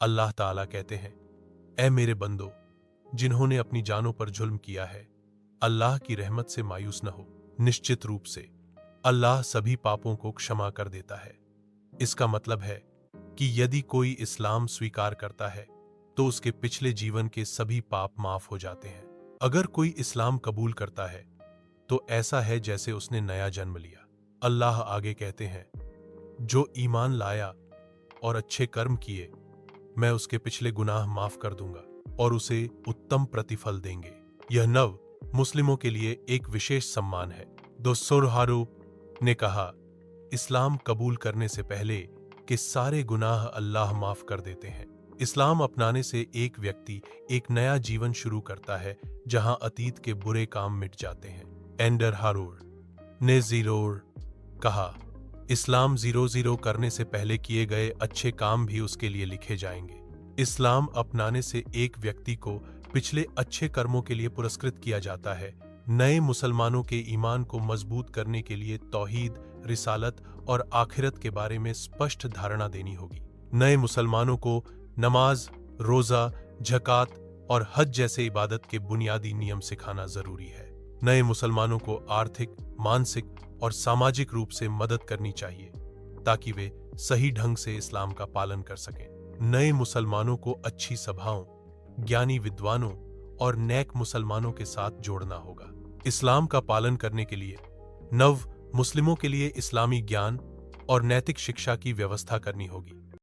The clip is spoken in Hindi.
अल्लाह ताला कहते हैं, ऐ मेरे बंदो जिन्होंने अपनी जानों पर जुल्म किया है, अल्लाह की रहमत से मायूस न हो। निश्चित रूप से अल्लाह सभी पापों को क्षमा कर देता है। इसका मतलब है कि यदि कोई इस्लाम स्वीकार करता है तो उसके पिछले जीवन के सभी पाप माफ हो जाते हैं। अगर कोई इस्लाम कबूल करता है तो ऐसा है जैसे उसने नया जन्म लिया। अल्लाह आगे कहते हैं, जो ईमान लाया और अच्छे कर्म किए, मैं उसके पिछले गुनाह माफ कर दूंगा और उसे उत्तम प्रतिफल देंगे। यह नव मुस्लिमों के लिए एक विशेष सम्मान है। दोस्तों ने कहा, इस्लाम कबूल करने से पहले कि सारे गुनाह अल्लाह माफ कर देते हैं। इस्लाम अपनाने से एक व्यक्ति एक नया जीवन शुरू करता है जहां अतीत के बुरे काम मिट जाते हैं। एंडर हारोर ने जीरोर कहा, इस्लाम 0 करने से पहले किए गए अच्छे काम भी उसके लिए लिखे जाएंगे। इस्लाम अपनाने से एक व्यक्ति को पिछले अच्छे कर्मों के लिए पुरस्कृत किया जाता है। नए मुसलमानों के ईमान को मजबूत करने के लिए तौहीद, रिसालत और आखिरत के बारे में स्पष्ट धारणा देनी होगी। नए मुसलमानों को नमाज, रोजा, झकात और हज जैसे इबादत के बुनियादी नियम सिखाना जरूरी है। नए मुसलमानों को आर्थिक, मानसिक और सामाजिक रूप से मदद करनी चाहिए ताकि वे सही ढंग से इस्लाम का पालन कर सकें। नए मुसलमानों को अच्छी सभाओं, ज्ञानी विद्वानों और नेक मुसलमानों के साथ जोड़ना होगा। इस्लाम का पालन करने के लिए नव मुस्लिमों के लिए इस्लामी ज्ञान और नैतिक शिक्षा की व्यवस्था करनी होगी।